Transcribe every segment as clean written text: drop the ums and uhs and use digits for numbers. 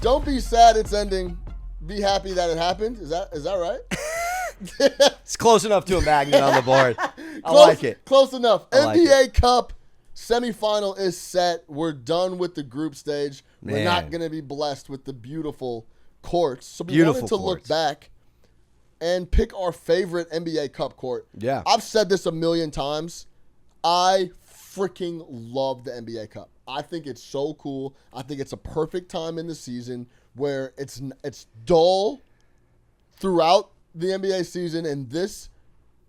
Don't be sad it's ending. Be happy that it happened. Is that right? It's close enough to a magnet on the board. I like it. Close enough. I NBA like it. Cup semifinal is set. We're done with the group stage. Man. We're not going to be blessed with the beautiful courts. So we Beautiful wanted to look courts. back and pick our favorite NBA Cup court. Yeah. I've said this a million times. I freaking love the NBA Cup. I think it's so cool. I think it's a perfect time in the season where it's dull throughout the NBA season, and this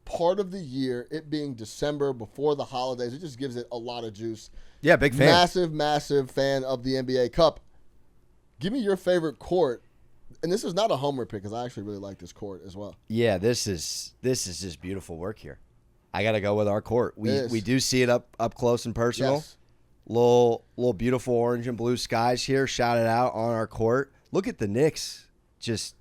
part of the year, it being December before the holidays, it just gives it a lot of juice. Yeah, big fan. Massive fan of the NBA Cup. Give me your favorite court. And this is not a homer pick because I actually really like this court as well. Yeah, this is just beautiful work here. I got to go with our court. We do see it up close and personal. Yes. Little beautiful orange and blue skies here. Shout it out on our court. Look at the Knicks. Just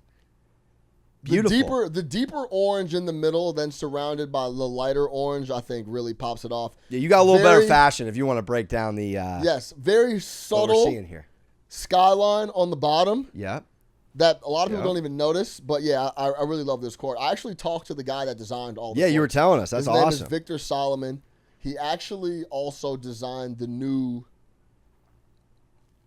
beautiful. The deeper orange in the middle, then surrounded by the lighter orange, I think really pops it off. Yeah, you got a little better fashion if you want to break down the yes, very what we're subtle seeing here. skyline on the bottom Yeah. that a lot of people don't even notice. But yeah, I really love this court. I actually talked to the guy that designed all the Yeah, you were courts. telling us. That's His name awesome. is Victor Solomon. He actually also designed the new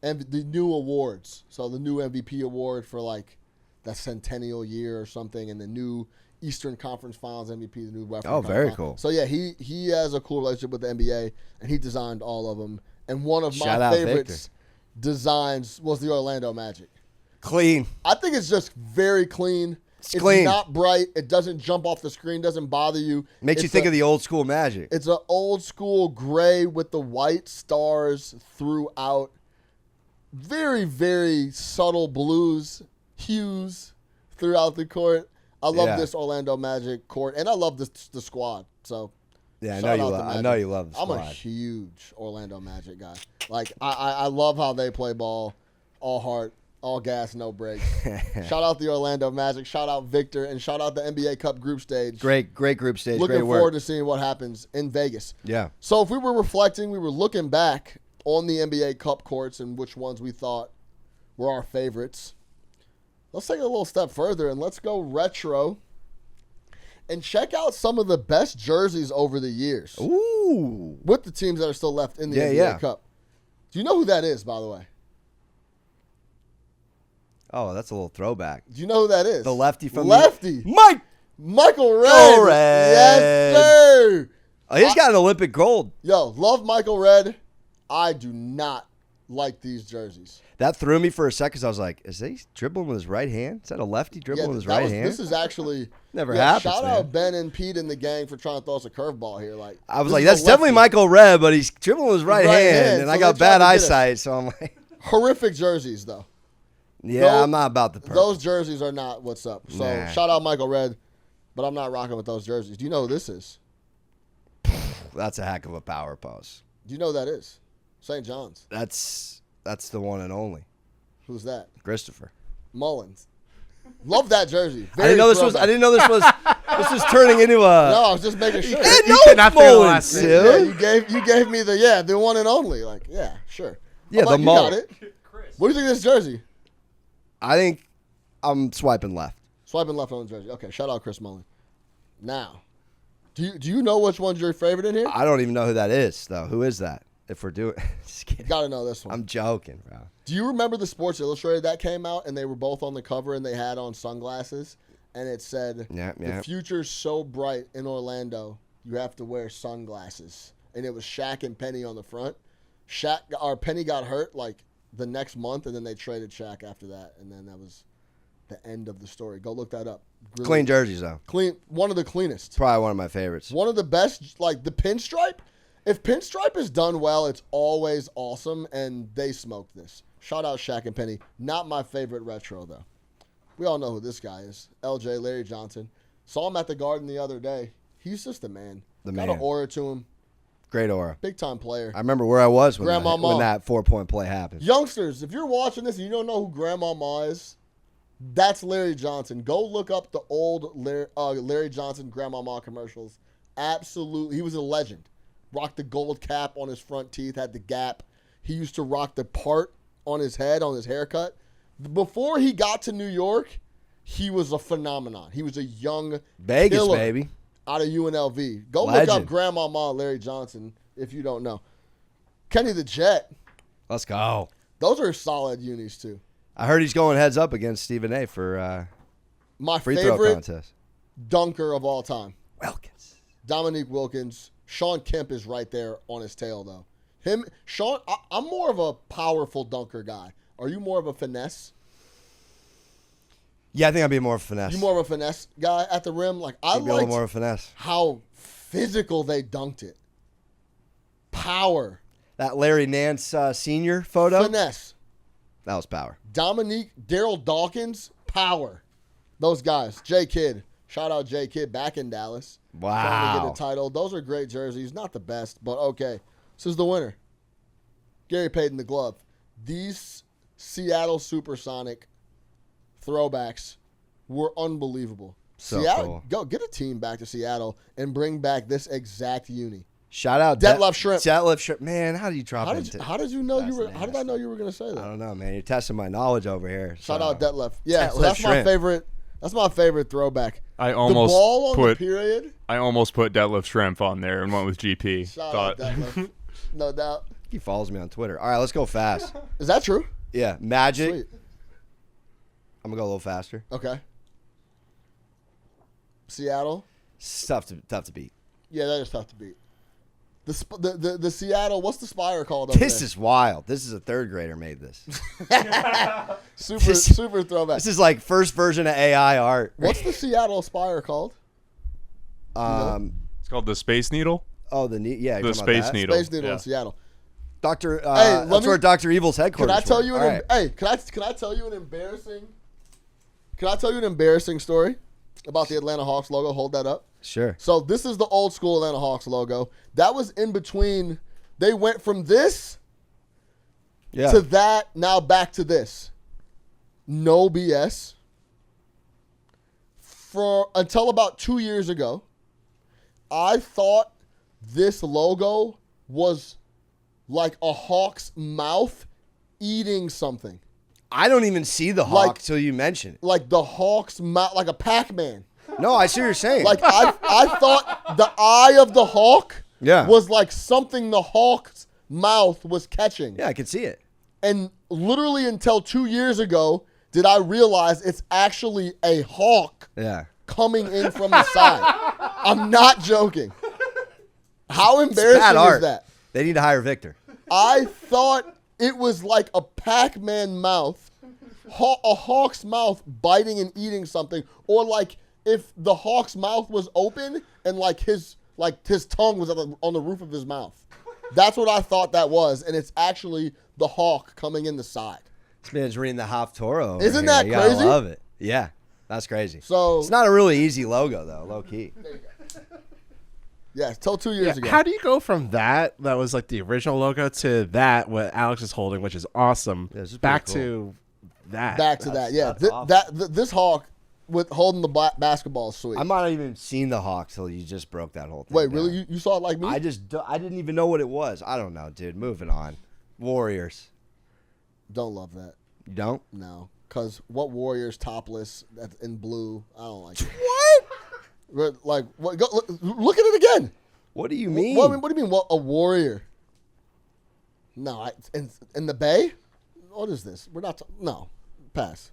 awards. So the new MVP award for like the centennial year or something, and the new Eastern Conference Finals MVP, the new Western Oh, Conference very Finals. cool. So yeah, he has a cool relationship with the NBA, and he designed all of them. And one of Shout my out favorites designs was the Orlando Magic. Clean. I think it's just very clean. It's clean. not bright. It doesn't jump off the screen. Doesn't bother you. Makes you think of the old school Magic. It's an old school gray with the white stars throughout. Very, very subtle hues throughout the court. I love this Orlando Magic court, and I love the squad. So Yeah, shout out to I know you love the I'm squad. a huge Orlando Magic guy. Like I love how they play ball, all heart, all gas, no brakes. Shout out the Orlando Magic. Shout out Victor, and shout out the NBA Cup group stage. Great group stage. Looking Great work. forward to seeing what happens in Vegas. Yeah. So if we were reflecting, we were looking back on the NBA Cup courts and which ones we thought were our favorites. Let's take it a little step further and let's go retro and check out some of the best jerseys over the years Ooh. with the teams that are still left in the NBA yeah. Cup. Do you know who that is, by the way? Oh, that's a little throwback. Do you know who that is? The lefty from Michael Red. Go Red. Yes, sir. Oh, he's got an Olympic gold. Yo, love Michael Red. I do not like these jerseys. That threw me for a second because I was like, is he dribbling with his right hand? Is that a lefty dribbling with his right hand? This is actually Never happens, shout man. out Ben and Pete and the gang for trying to throw us a curveball here. Like I was this like, is that's a definitely lefty. Michael Red, but he's dribbling with his right hand, and so I got they bad tried to get us. eyesight, so I'm like, Horrific jerseys though. yeah, I'm not about the purple. Those jerseys are not what's up. So Nah. shout out Michael Red, but I'm not rocking with those jerseys. Do you know who this is? That's a heck of a power pose. Do you know who that is? St. John's. That's the one and only. Who's that? Christopher. Mullins. Love that jersey. I didn't know this was. This was turning into a. No, I was just making sure. I You know cannot it's say the Mullins, last name. dude. Yeah, you gave me the one and only. Like, yeah, sure. Yeah, I'm the like, you Mull. got it. What do you think of this jersey? I think I'm swiping left. Swiping left on the jersey. Okay, shout out Chris Mullin. Now, do you know which one's your favorite in here? I don't even know who that is, though. Who is that? If we're doing, just kidding. Got to know this one. I'm joking, bro. Do you remember the Sports Illustrated that came out and they were both on the cover and they had on sunglasses and it said, Yeah. "The future's so bright in Orlando, you have to wear sunglasses." And it was Shaq and Penny on the front. Penny got hurt like the next month, and then they traded Shaq after that, and then that was the end of the story. Go look that up. Really Clean jerseys, though. clean, one of the cleanest, Probably one of my favorites. one of the best. Like the pinstripe. If pinstripe is done well, it's always awesome, and they smoked this. Shout out Shaq and Penny. Not my favorite retro, though. We all know who this guy is. LJ, Larry Johnson. Saw him at the Garden the other day. He's just a man. Got man. an aura to him. Great aura. Big-time player. I remember where I was when Grandmama. that 4-point play happened. Youngsters, if you're watching this and you don't know who Grandmama is, that's Larry Johnson. Go look up the old Larry Johnson Grandmama commercials. Absolutely. He was a legend. Rocked the gold cap on his front teeth, had the gap. He used to rock the part on his head, on his haircut, Before he got to New York, he was a phenomenon. He was a young Vegas, killer baby. out of UNLV. Go Legend. look up Grandmama Larry Johnson if you don't know. Kenny the Jet. Let's go. Those are solid unis, too. I heard he's going heads up against Stephen A. for My free throw favorite contest. dunker of all time. Wilkins. Dominique Wilkins. Sean Kemp is right there on his tail, though. Sean, I'm more of a powerful dunker guy. Are you more of a finesse? Yeah, I think I'd be more of a finesse. You more of a finesse guy at the rim? Like I I'd be a little liked more of a finesse. how physical they dunked it. Power. That Larry Nance senior photo. Finesse. That was power. Dominique, Daryl Dawkins, power. Those guys. J Kidd. Shout out J Kidd back in Dallas. Trying to get a title. Those are great jerseys. Not the best, but okay. This is the winner. Gary Payton, the glove. These Seattle Supersonic throwbacks were unbelievable. So Seattle, cool. Go get a team back to Seattle and bring back this exact uni. Shout out Detlef Shrimp. Detlef Shrimp. Man, how did you drop How into? did you know you were? That's How did I know you were going to say I that? don't know, man. You're testing my knowledge over here. Shout out Detlef. Yeah, so Detlef that's my Shrimp. favorite. That's my favorite throwback. I The ball on the almost period. put Detlef Shrimp on there and went with GP. Shout out Detlef. No doubt. He follows me on Twitter. All right, let's go fast. Is that true? Yeah, Magic. Sweet. I'm gonna go a little faster. Okay. Seattle. It's tough to beat. Yeah, that is tough to beat. The Seattle. What's the Spire called? Over This there? is wild. This is a third grader made this. super throwback. This is like first version of AI art. What's the Seattle Spire called? It's called the Space Needle. Oh, the yeah, you're The talking about Space that? Needle. Space Needle Yeah. in Seattle. Doctor. Hey, That's where Doctor Evil's Can headquarters. I tell were. you All an right. hey? Can I tell you an embarrassing? Can I tell you an embarrassing story about the Atlanta Hawks logo? Hold that up. Sure. So this is the old school Atlanta Hawks logo. That was in between. They went from this Yeah. to that, now back to this. No BS. For until about 2 years ago, I thought this logo was like a hawk's mouth eating something. I don't even see the hawk Like- till you mention it. Like the hawk's mouth, like a Pac-Man. No, I see what you're saying. Like I thought the eye of the hawk Yeah. was like something the hawk's mouth was catching. Yeah, I can see it. And literally until 2 years ago did I realize it's actually a hawk Yeah. coming in from the side. I'm not joking. How embarrassing Bad is art. that? They need to hire Victor. I thought it was like a Pac-Man mouth, a hawk's mouth biting and eating something, or like if the hawk's mouth was open and like his tongue was on the roof of his mouth. That's what I thought that was, and it's actually the hawk coming in the side. This man's reading the Haftorah. over Isn't here. that You gotta crazy? love it. Yeah, that's crazy. So It's not a really easy logo though, low key. yeah, till 2 years ago. How do you go from that was like the original logo to that what Alex is holding, which is awesome, Yeah, this is back pretty to that? Back to that, yeah. that's awesome. This hawk with holding the basketball is sweet. I might not even seen the hawk till you just broke that whole thing. Wait, down. really? You saw it like me? I didn't even know what it was. I don't know, dude. Moving on. Warriors. Don't love that. You don't? No, because what Warriors topless in blue? I don't like it. What? Like, what? Go, look at it again. What do you mean? What do you mean? What a Warrior? No, in the Bay. What is this? We're not. No, pass.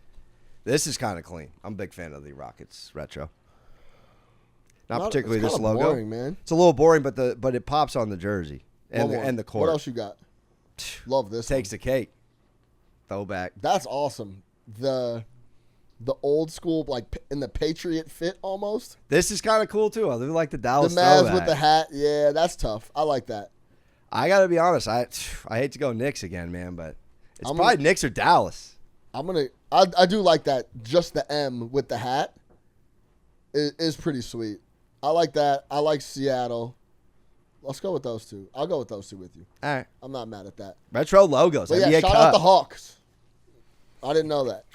This is kind of clean. I'm a big fan of the Rockets retro. Not It's particularly this kinda logo. boring, man. It's a little boring, but it pops on the jersey One more. and the court. What else you got? Love this. Takes one. the cake. Throwback. That's awesome. The old school, like in the Patriot fit almost. This is kind of cool too. I really like the Dallas The Mavs throwback. with the hat. Yeah, that's tough. I like that. I gotta be honest. I hate to go Knicks again, man, but it's I'm probably gonna- Knicks or Dallas. I do like that. Just the M with the hat is pretty sweet. I like that. I like Seattle. Let's go with those two. I'll go with those two with you. All right. I'm not mad at that. Retro logos. But yeah, NBA shout Cup. out the Hawks. I didn't know that.